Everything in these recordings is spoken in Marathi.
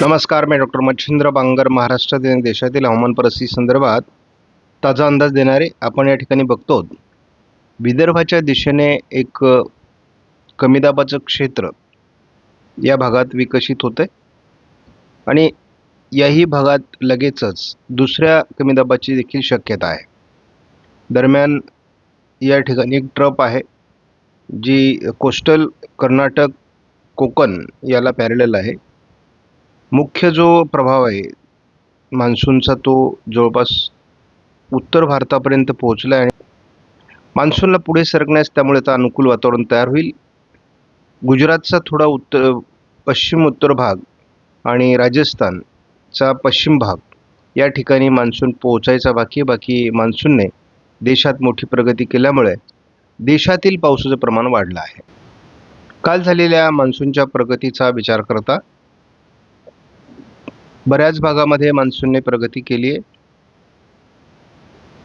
नमस्कार, मी डॉक्टर मच्छिंद्र बांगर. महाराष्ट्रातील आणि देशातील हवामान परिस्थिती संदर्भात ताजा अंदाज देणारे आपण या ठिकाणी बघतो. विदर्भाच्या दिशेने एक कमी दाबाचं क्षेत्र या भागात विकसित होते आणि याही भागात लगेचच दुसऱ्या कमी दाबाची देखील शक्यता आहे. दरम्यान या ठिकाणी एक ट्रप आहे जी कोस्टल कर्नाटक कोकण याला पॅरलल आहे. मुख्य जो प्रभाव आहे मान्सूनचा तो जवळपास उत्तर भारतापर्यंत पोहोचला आहे. मान्सूनला पुढे सरकण्यास त्यामुळे आता अनुकूल वातावरण तयार होईल. गुजरातचा थोडा पश्चिम उत्तर भाग आणि राजस्थानचा पश्चिम भाग या ठिकाणी मान्सून पोहोचायचा बाकी मान्सूनने देशात मोठी प्रगती केल्यामुळे देशातील पावसाचं प्रमाण वाढलं आहे. काल झालेल्या मान्सूनच्या प्रगतीचा विचार करता बऱ्याच भागामध्ये मान्सूनने प्रगती केली आहे.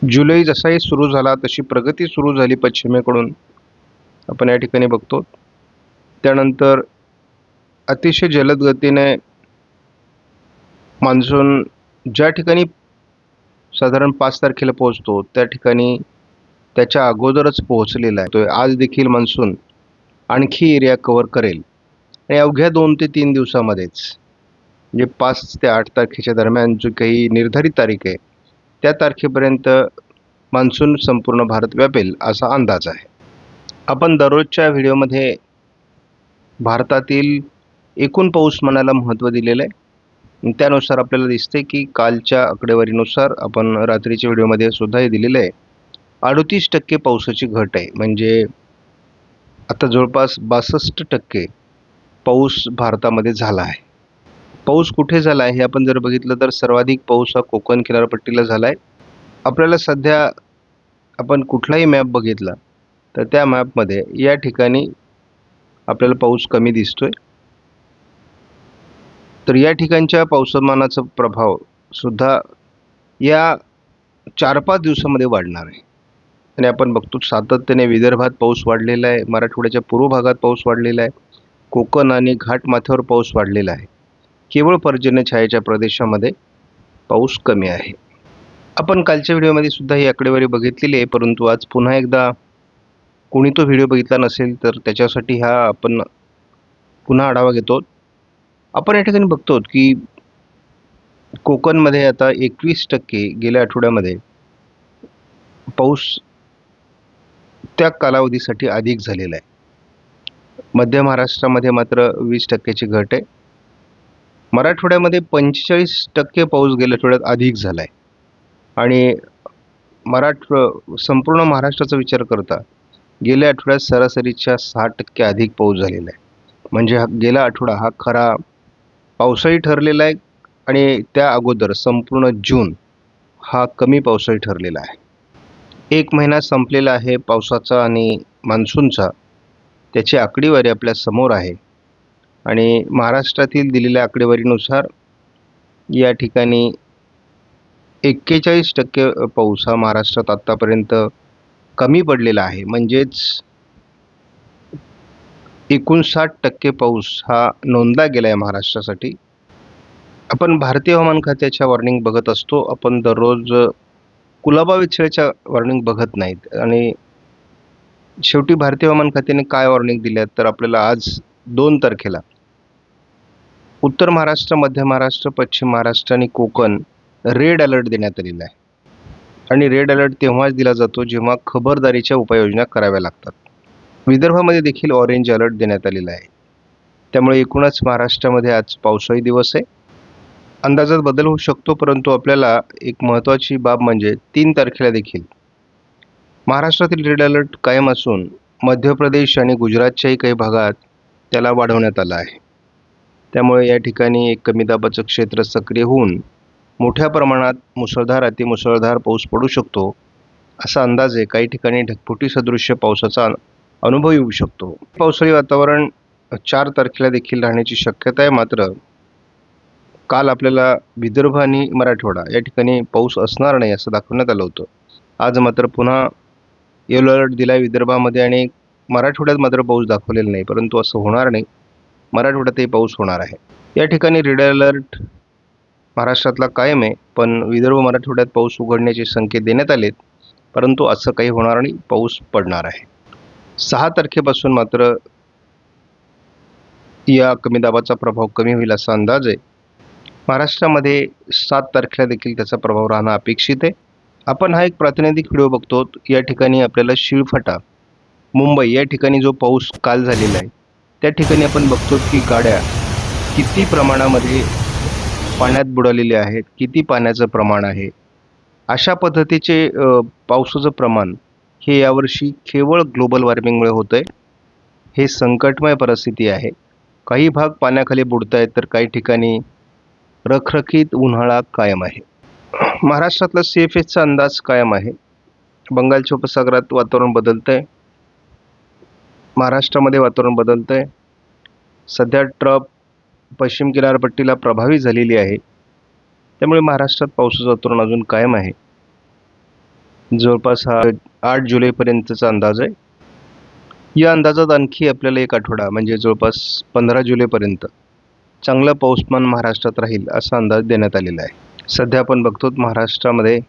जुलै जसाही सुरू झाला तशी प्रगती सुरू झाली पश्चिमेकडून आपण या ठिकाणी बघतो. त्यानंतर अतिशय जलद गतीने मान्सून ज्या ठिकाणी साधारण 5 तारखेला पोहोचतो त्या ठिकाणी त्याच्या अगोदरच पोहोचलेला आहे. तो आज देखील मान्सून आणखी एरिया कव्हर करेल आणि अवघ्या 2 ते 3 दिवसामध्येच म्हणजे 5 ते 8 तारखेच्या दरम्यान जो काही निर्धारित तारीख आहे त्या तारखेपर्यंत मान्सून संपूर्ण भारत व्यापेल असा अंदाज आहे. आपण दररोजच्या व्हिडिओमध्ये भारतातील एकूण पाऊसमानाला महत्त्व दिलेलं आहे. त्यानुसार आपल्याला दिसते की कालच्या आकडेवारीनुसार आपण रात्रीच्या व्हिडिओमध्ये सुद्धा हे दिलेलं आहे 38% पावसाची घट आहे. म्हणजे आता जवळपास 62% पाऊस भारतामध्ये झाला आहे. पाऊस कुठे झाला आहे हे आपण जर बघितलं तर सर्वाधिक पाऊस हा कोकण किनारपट्टीला झाला आहे. आपल्याला सध्या आपण कुठलाही मॅप बघितला तर त्या मॅपमध्ये या ठिकाणी आपल्याला पाऊस कमी दिसतोय. तर या ठिकाणच्या पावसामानाचा प्रभाव सुद्धा या 4-5 दिवसामध्ये वाढणार आहे. आणि आपण बघतो सातत्याने विदर्भात पाऊस वाढलेला आहे, मराठवाड्याच्या पूर्व भागात पाऊस वाढलेला आहे, कोकण आणि घाटमाथ्यावर पाऊस वाढलेला आहे. केवळ पर्जन्यछायेच्या प्रदेशामध्ये पाऊस कमी आहे. आपण कालच्या व्हिडिओमध्ये सुद्धा ही आकडेवारी बघितलेली आहे, परंतु आज पुन्हा एकदा कोणी तो व्हिडिओ बघितला नसेल तर त्याच्यासाठी हा आपण पुन्हा आढावा घेतो. आपण या ठिकाणी बघतो की कोकणमध्ये आता 21% गेल्या आठवड्यामध्ये पाऊस त्या कालावधीसाठी अधिक झालेला आहे. मध्य महाराष्ट्रामध्ये मात्र 20%ची घट आहे. मराठवाड्यामध्ये 45% पाऊस गेल्या आठवड्यात अधिक झाला आहे आणि संपूर्ण महाराष्ट्राचा विचार करता गेल्या आठवड्यात सरासरीच्या 6% अधिक पाऊस झालेला आहे. म्हणजे गेला आठवडा हा खरा पावसाळी ठरलेला आहे आणि त्या अगोदर संपूर्ण जून हा कमी पावसाळी ठरलेला आहे. 1 महिना संपलेला आहे पावसाचा आणि मान्सूनचा. त्याची आकडेवारी आपल्या समोर आहे आणि महाराष्ट्रातील दिलेल्या आकडेवारीनुसार या ठिकाणी 41% पाऊस हा महाराष्ट्रात आत्तापर्यंत कमी पडलेला आहे. म्हणजेच 59% पाऊस हा नोंदला गेला आहे महाराष्ट्रासाठी. आपण भारतीय हवामान खात्याच्या वॉर्निंग बघत असतो. आपण दररोज कुलाबा विच्छेच्या वॉर्निंग बघत नाहीत आणि शेवटी भारतीय हवामान खात्याने काय वॉर्निंग दिल्या तर आपल्याला आज 2 तारखेला उत्तर महाराष्ट्र, मध्य महाराष्ट्र, पश्चिम महाराष्ट्र आणि कोकण रेड अलर्ट देण्यात आलेला आहे. आणि रेड अलर्ट तेव्हाच दिला जातो जेव्हा खबरदारीच्या उपाययोजना कराव्या लागतात. विदर्भामध्ये देखील ऑरेंज अलर्ट देण्यात आलेला आहे. त्यामुळे एकूणच महाराष्ट्रामध्ये आज पावसाळी दिवस आहे. अंदाजात बदल होऊ शकतो, परंतु आपल्याला एक महत्त्वाची बाब म्हणजे 3 तारखेला देखील महाराष्ट्रातील रेड अलर्ट कायम असून मध्य प्रदेश आणि गुजरातच्याही काही भागात त्याला वाढवण्यात आला आहे. त्यामुळे या ठिकाणी एक कमी दाबाचं क्षेत्र सक्रिय होऊन मोठ्या प्रमाणात मुसळधार अतिमुसळधार पाऊस पडू शकतो असा अंदाज आहे. काही ठिकाणी ढगफुटी सदृश्य पावसाचा अनुभव येऊ शकतो. पावसाळी वातावरण 4 तारखेला देखील राहण्याची शक्यता आहे. मात्र काल आपल्याला विदर्भ आणि मराठवाडा या ठिकाणी पाऊस असणार नाही असं दाखवण्यात आलं होतं. आज मात्र पुन्हा येलो अलर्ट दिला आहे विदर्भामध्ये आणि मराठवाड्यात मात्र पाऊस दाखवलेला नाही, परंतु असं होणार नाही. मराठवाड्यातही पाऊस होणार आहे. या ठिकाणी रेड अलर्ट महाराष्ट्रातला कायम आहे, पण विदर्भ मराठवाड्यात पाऊस उघडण्याचे संकेत देण्यात आलेत, परंतु असं काही होणार नाही, पाऊस पडणार आहे. 6 तारखेपासून मात्र या कमी दाबाचा प्रभाव कमी होईल असा अंदाज आहे. महाराष्ट्रामध्ये 7 तारखेला देखील त्याचा प्रभाव राहणं अपेक्षित आहे. आपण हा एक प्रातिनिधिक व्हिडिओ बघतो. या ठिकाणी आपल्याला शिळफाटा, मुंबई या ठिकाणी जो पाऊस काल झालेला आहे, त्या ठिकाणी आपण बघतो की गाड्या किती प्रमाणामध्ये पाण्यात बुडालेल्या आहेत, किती पाण्याचं प्रमाण आहे. अशा पद्धतीचे पावसाचं प्रमाण हे यावर्षी केवळ ग्लोबल वॉर्मिंगमुळे होतं आहे. हे संकटमय परिस्थिती आहे. काही भाग पाण्याखाली बुडत आहेत, तर काही ठिकाणी रखरखीत उन्हाळा कायम आहे. महाराष्ट्रातला CFSचा अंदाज कायम आहे. बंगालच्या उपसागरात वातावरण बदलतंय, महाराष्ट्रामध्ये वातावरण बदलतंय. सध्या ट्रफ पश्चिम किनारपट्टीला प्रभावी झालेली आहे, त्यामुळे महाराष्ट्रात पावसाचं वातावरण अजून कायम आहे. जवळपास हा 8 जुलैपर्यंतचा अंदाज आहे. या अंदाजात आणखी आपल्याला एक आठवडा म्हणजे जवळपास 15 जुलैपर्यंत चांगलं पाऊसमान महाराष्ट्रात राहील असा अंदाज देण्यात आलेला आहे. सध्या आपण बघतो महाराष्ट्रामध्ये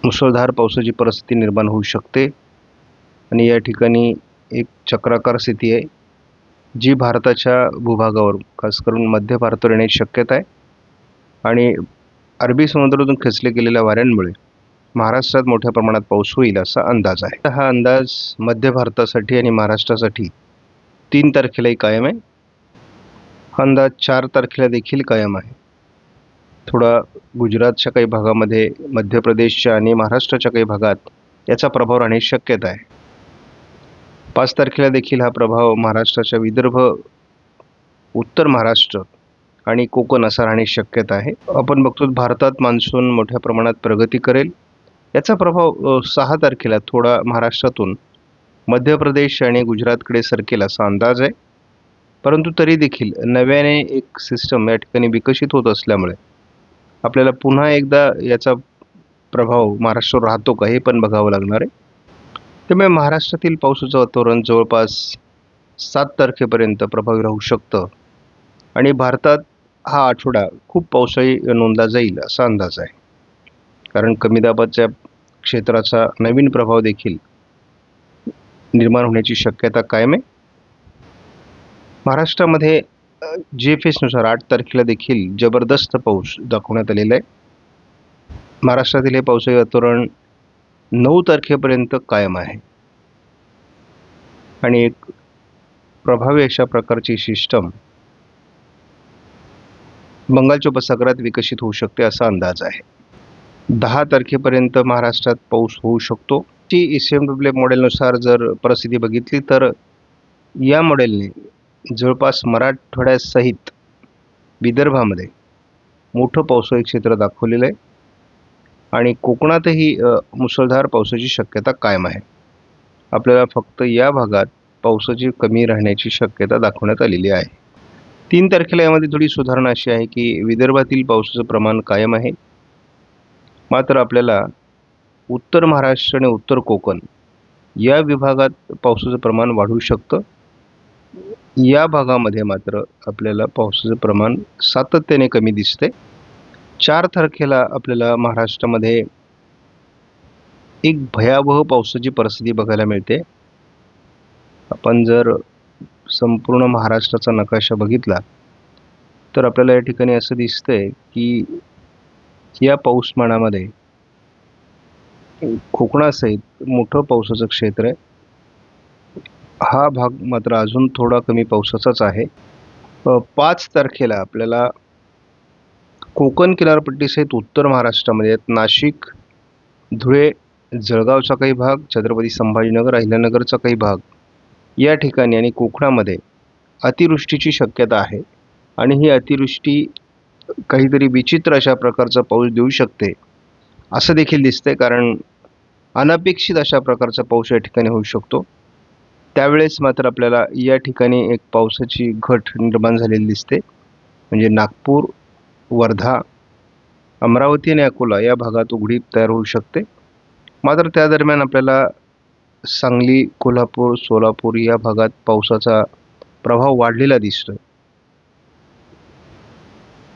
मुसळधार पावसाची परिस्थिती निर्माण होऊ शकते आणि या ठिकाणी एक चक्राकार स्थिती आहे, जी भारताच्या भूभागावर खास करून मध्य भारतावर येण्याची शक्यता आहे आणि अरबी समुद्रातून खेचले गेलेल्या वाऱ्यांमुळे महाराष्ट्रात मोठ्या प्रमाणात पाऊस होईल असा अंदाज आहे. हा अंदाज मध्य भारतासाठी आणि महाराष्ट्रासाठी 3 तारखेलाही कायम आहे. हा अंदाज 4 तारखेला देखील कायम आहे. थोडा गुजरातच्या काही भागामध्ये, मध्य प्रदेशच्या आणि महाराष्ट्राच्या काही भागात याचा प्रभाव राहण्याची शक्यता आहे. 5 तारखेला देखील हा प्रभाव महाराष्ट्राच्या विदर्भ, उत्तर महाराष्ट्र आणि कोकण असा राहण्याची शक्यता आहे. आपण बघतो भारतात मान्सून मोठ्या प्रमाणात प्रगती करेल. याचा प्रभाव 6 तारखेला थोडा महाराष्ट्रातून मध्य प्रदेश आणि गुजरातकडे सरकेल असा अंदाज आहे. परंतु तरी देखील नव्याने एक सिस्टम या ठिकाणी विकसित होत असल्यामुळे आपल्याला पुन्हा एकदा याचा प्रभाव महाराष्ट्रावर राहतो का हे पण बघावं लागणार आहे. त्यामुळे महाराष्ट्रातील पावसाचं वातावरण जवळपास 7 तारखेपर्यंत प्रभावी राहू शकतं आणि भारतात हा आठवडा खूप पावसाळी नोंदला जाईल असा अंदाज आहे. कारण कमी दाबाच्या क्षेत्राचा नवीन प्रभाव देखील निर्माण होण्याची शक्यता कायम आहे. महाराष्ट्रामध्ये GFSनुसार 8 तारखेला देखील जबरदस्त पाऊस दाखवण्यात आलेला आहे. महाराष्ट्रातील हे पावसाळी वातावरण 9 तारखेपर्यंत कायम आहे आणि एक प्रभावी अशा प्रकारची सिस्टम बंगालच्या उपसागरात विकसित होऊ शकते असा अंदाज आहे. 10 तारखेपर्यंत महाराष्ट्रात पाऊस होऊ शकतो. SMW मॉडेलनुसार जर परिस्थिती बघितली तर या मॉडेलने जवळपास मराठवाड्यासहित विदर्भामध्ये मोठं पावसाळी क्षेत्र दाखवलेलं आहे आणि कोकणातही मुसळधार पावसाची शक्यता कायम आहे. आपल्याला फक्त या भागात पावसाची कमी राहण्याची शक्यता दाखवण्यात आलेली आहे. 3 तारखेला यामध्ये थोडी सुधारणा अशी आहे की विदर्भातील पावसाचं प्रमाण कायम आहे, मात्र आपल्याला उत्तर महाराष्ट्र आणि उत्तर कोकण या विभागात पावसाचं प्रमाण वाढू शकतं. या भागामध्ये मात्र आपल्याला पावसाचं प्रमाण सातत्याने कमी दिसते. 4 तारखेला आपल्याला महाराष्ट्रामध्ये एक भयावह पावसाची परिस्थिती बघायला मिळते. आपण जर संपूर्ण महाराष्ट्राचा नकाशा बघितला तर आपल्याला या ठिकाणी असं दिसतंय की या पाऊसमानामध्ये कोकणासहित मोठं पावसाचं क्षेत्र आहे. हा भाग मात्र अजून थोडा कमी पावसाचाच आहे. 5 तारखेला आपल्याला कोकण किनारपट्टीसहित उत्तर महाराष्ट्रामध्ये नाशिक, धुळे, जळगावचा काही भाग, छत्रपती संभाजीनगर, अहिल्यानगरचा काही भाग या ठिकाणी आणि कोकणामध्ये अतिवृष्टीची शक्यता आहे आणि ही अतिवृष्टी काहीतरी विचित्र अशा प्रकारचा पाऊस देऊ शकते असं देखील दिसतंय. कारण अनपेक्षित अशा प्रकारचा पाऊस या ठिकाणी होऊ शकतो. त्यावेळेस मात्र आपल्याला या ठिकाणी एक पावसाची घट निर्माण झालेली दिसते. म्हणजे नागपूर, वर्धा, अमरावती आणि अकोला या भागात उघडीप तयार होऊ शकते. मात्र त्या दरम्यान आपल्याला सांगली, कोल्हापूर, सोलापूर या भागात पावसाचा प्रभाव वाढलेला दिसतोय.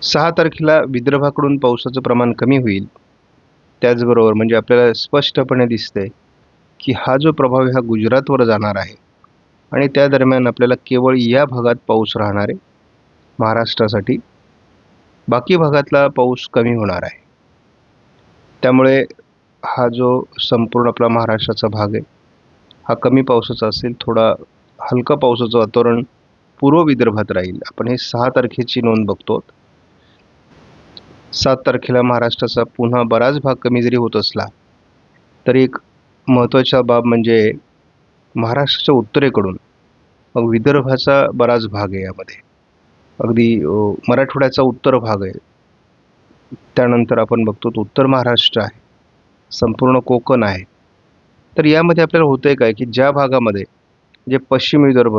6 तारखेला विदर्भाकडून पावसाचं प्रमाण कमी होईल. त्याचबरोबर म्हणजे आपल्याला स्पष्टपणे दिसतंय की हा जो प्रभाव आहे हा गुजरातवर जाणार आहे आणि त्या दरम्यान आपल्याला केवळ या भागात पाऊस राहणार आहे महाराष्ट्रासाठी. बाकी भागातला पाऊस कमी होणार आहे. त्यामुळे हा जो संपूर्ण आपला महाराष्ट्राचा भाग आहे हा कमी पावसाचा असेल. थोडा हलका पावसाचं वातावरण पूर्व विदर्भात राहील. आपण हे 6 तारखेची नोंद बघतो. 7 तारखेला महाराष्ट्राचा पुन्हा बराच भाग कमी जरी होत असला तरी एक महत्त्वाचा बाब म्हणजे महाराष्ट्राच्या उत्तरेकडून मग विदर्भाचा बराच भाग आहे यामध्ये. अगदी मराठवाड्याचा उत्तर भाग आहे. त्यानंतर आपण बघतो उत्तर महाराष्ट्र आहे, संपूर्ण कोकण आहे. तर यामध्ये आपल्याला होतंय काय की ज्या भागामध्ये जे पश्चिम विदर्भ,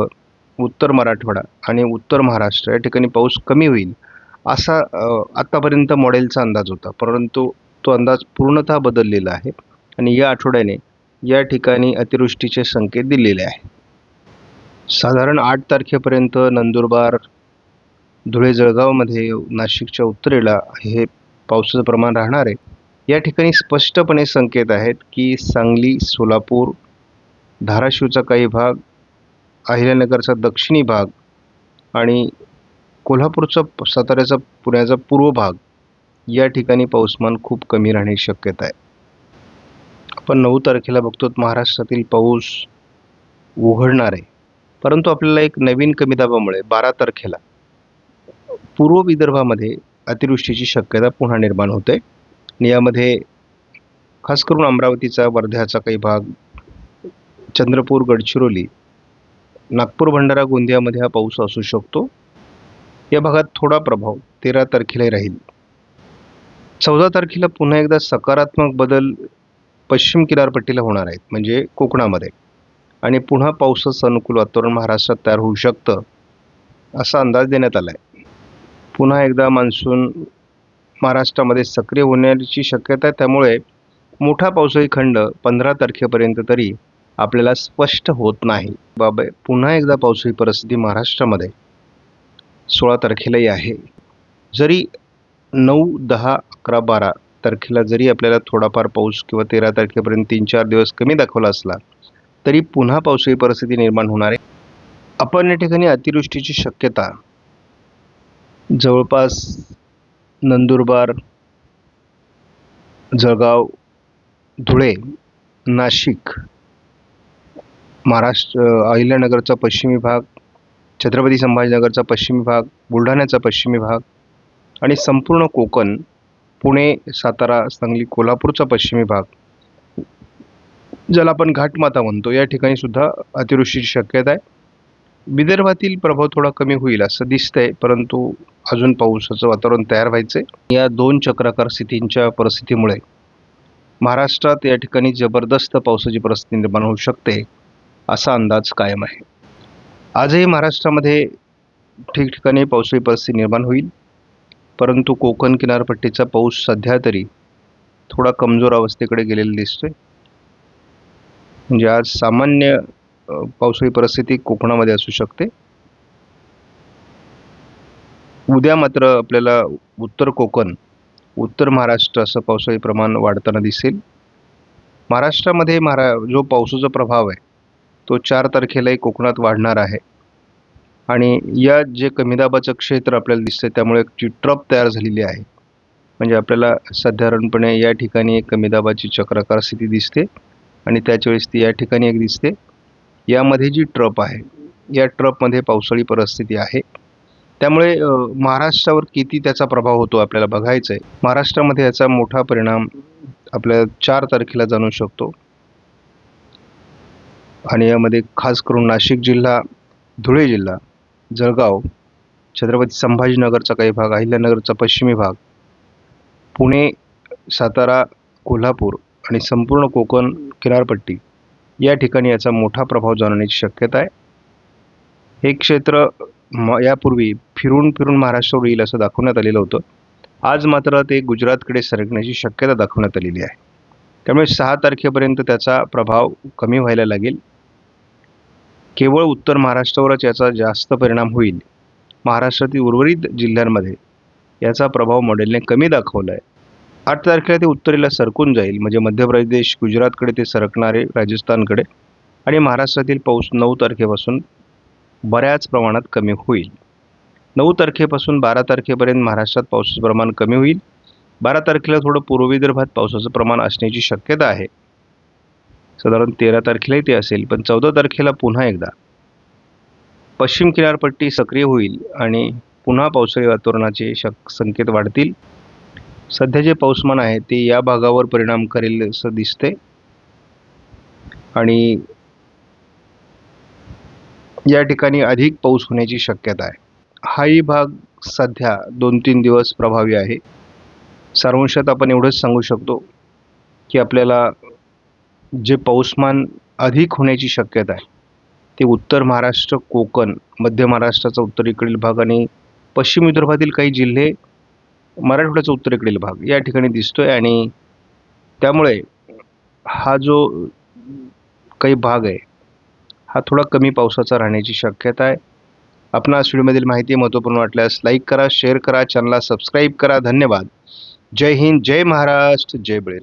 उत्तर मराठवाडा आणि उत्तर महाराष्ट्र या ठिकाणी पाऊस कमी होईल असा आत्तापर्यंत मॉडेलचा अंदाज होता. परंतु तो अंदाज पूर्णतः बदललेला आहे आणि या आठवड्याने या ठिकाणी अतिवृष्टीचे संकेत दिलेले आहेत. साधारण 8 तारखेपर्यंत नंदुरबार, धुळे, जळगावमध्ये, नाशिकच्या उत्तरेला हे पावसाचं प्रमाण राहणार आहे. या ठिकाणी स्पष्टपणे संकेत आहेत की सांगली, सोलापूर, धाराशिवचा काही भाग, अहिल्यानगरचा दक्षिणी भाग आणि कोल्हापूरचा, साताऱ्याचा, पुण्याचा पूर्व भाग या ठिकाणी पाऊसमान खूप कमी राहण्याची शक्यता आहे. आपण 9 तारखेला बघतो महाराष्ट्रातील पाऊस उघडणार आहे. परंतु आपल्याला एक नवीन कमी दाबामुळे 12 तारखेला पूर्व विदर्भामध्ये अतिवृष्टीची शक्यता पुन्हा निर्माण होते. यामध्ये खास करून अमरावतीचा, वर्ध्याचा काही भाग, चंद्रपूर, गडचिरोली, नागपूर, भंडारा, गोंदियामध्ये हा पाऊस असू शकतो. या भागात थोडा प्रभाव 13 तारखेला राहील. 14 तारखेला पुन्हा एकदा सकारात्मक बदल पश्चिम किनारपट्टीला होणार आहेत, म्हणजे कोकणामध्ये, आणि पुन्हा पावसाचं अनुकूल वातावरण महाराष्ट्रात तयार होऊ शकतं असा अंदाज देण्यात आला आहे. पुन्हा एकदा मान्सून महाराष्ट्रामध्ये सक्रिय होण्याची शक्यता आहे. त्यामुळे मोठा पावसाळी खंड 15 तारखेपर्यंत तरी आपल्याला स्पष्ट होत नाही. बाबा पुन्हा एकदा पावसाळी परिस्थिती महाराष्ट्रामध्ये 16 तारखेलाही आहे. जरी 9, 10, 11, 12 तारखेला जरी आपल्याला थोडाफार पाऊस किंवा 13 तारखेपर्यंत 3-4 दिवस कमी दाखवला असला तरी पुन्हा पावसाळी परिस्थिती निर्माण होणार आहे. आपण या ठिकाणी अतिवृष्टीची शक्यता जवळपास नंदुरबार, जळगाव, धुळे, नाशिक, महाराष्ट्र, अहिल्यानगरचा पश्चिमी भाग, छत्रपती संभाजीनगरचा पश्चिमी भाग, बुलढाण्याचा पश्चिमी भाग आणि संपूर्ण कोकण, पुणे, सातारा, सांगली, कोल्हापूरचा पश्चिमी भाग, ज्याला आपण घाटमाथा म्हणतो, या ठिकाणी सुद्धा अतिवृष्टीची शक्यता आहे. विदर्भातील प्रभाव थोडा कमी होईल असं दिसतंय, परंतु अजून पावसाचं वातावरण तयार व्हायचंय. या 2 चक्राकार स्थितींच्या परिस्थितीमुळे महाराष्ट्रात या ठिकाणी जबरदस्त पावसाची परिस्थिती निर्माण होऊ शकते असा अंदाज कायम आहे. आजही महाराष्ट्रामध्ये ठिकठिकाणी पावसाळी परिस्थिती निर्माण होईल, परंतु कोकण किनारपट्टीचा पाऊस सध्या तरी थोडा कमजोर अवस्थेकडे गेलेला दिसतोय. म्हणजे आज सामान्य पावसाळी परिस्थिती कोकणामध्ये असू शकते. उद्या मात्र आपल्याला उत्तर कोकण, उत्तर महाराष्ट्र असं पावसाळी प्रमाण वाढताना दिसेल. महाराष्ट्रामध्ये जो पावसाचा प्रभाव आहे तो 4 तारखेलाही कोकणात वाढणार आहे आणि या जे कमी दाबाचं क्षेत्र आपल्याला दिसतंय त्यामुळे एक ट्रप तयार झालेली आहे. म्हणजे आपल्याला साधारणपणे या ठिकाणी एक कमी दाबाची चक्राकार स्थिती दिसते आणि त्याच वेळेस ती या ठिकाणी एक दिसते. यामध्ये जी ट्रप आहे या ट्रपमध्ये पावसाळी परिस्थिती आहे. त्यामुळे महाराष्ट्रावर किती त्याचा प्रभाव होतो आपल्याला बघायचं आहे. महाराष्ट्रामध्ये याचा मोठा परिणाम आपल्याला 4 तारखेला जाणवू शकतो आणि यामध्ये खास करून नाशिक जिल्हा, धुळे जिल्हा, जळगाव, छत्रपती संभाजीनगरचा काही भाग, अहिल्यानगरचा पश्चिमी भाग, पुणे, सातारा, कोल्हापूर आणि संपूर्ण कोकण किनारपट्टी या ठिकाणी याचा मोठा प्रभाव जाणवण्याची शक्यता आहे. हे क्षेत्र यापूर्वी फिरून फिरून महाराष्ट्रावर येईल असं दाखवण्यात आलेलं होतं. आज मात्र ते गुजरातकडे सरकण्याची शक्यता दाखवण्यात आलेली आहे. त्यामुळे 6 तारखेपर्यंत त्याचा प्रभाव कमी व्हायला लागेल. केवळ उत्तर महाराष्ट्रावरच याचा जास्त परिणाम होईल. महाराष्ट्रातील उर्वरित जिल्ह्यांमध्ये याचा प्रभाव मॉडेलने कमी दाखवला आहे. 8 तारखेला ते उत्तरेला सरकून जाईल, म्हणजे मध्य प्रदेश, गुजरातकडे ते सरकणारे, राजस्थानकडे, आणि महाराष्ट्रातील पाऊस 9 तारखेपासून बऱ्याच प्रमाणात कमी होईल. 9 तारखेपासून 12 तारखेपर्यंत महाराष्ट्रात पावसाचं प्रमाण कमी होईल. 12 तारखेला थोडं पूर्व विदर्भात पावसाचं प्रमाण असण्याची शक्यता आहे. साधारण 13 तारखेलाही ते असेल, पण 14 तारखेला पुन्हा एकदा पश्चिम किनारपट्टी सक्रिय होईल आणि पुन्हा पावसाळी वातावरणाचे संकेत वाढतील. सध्या जे पाऊसमान आहे ते या भागावर परिणाम करेल असं दिसते, आणि या ठिकाणी अधिक पाऊस होण्याची शक्यता आहे. हाही भाग सध्या 2-3 दिवस प्रभावी आहे. सारांशात आपण एवढंच सांगू शकतो की आपल्याला जे पाऊसमान अधिक होण्याची शक्यता आहे ते उत्तर महाराष्ट्र, कोकण, मध्य महाराष्ट्राचा उत्तरेकडील भाग आणि पश्चिम विदर्भातील काही जिल्हे, मराठवाड्याचा उत्तरेकडील भाग या ठिकाणी दिसतोय. आणि त्यामुळे हा जो काही भाग आहे हा थोडा कमी पावसाचा राहण्याची शक्यता आहे. आपणास व्हिडिओमधील माहिती महत्त्वपूर्ण वाटल्यास लाईक करा, शेअर करा, चॅनलला सबस्क्राईब करा. धन्यवाद. जय हिंद, जय महाराष्ट्र, जय बळीराजा.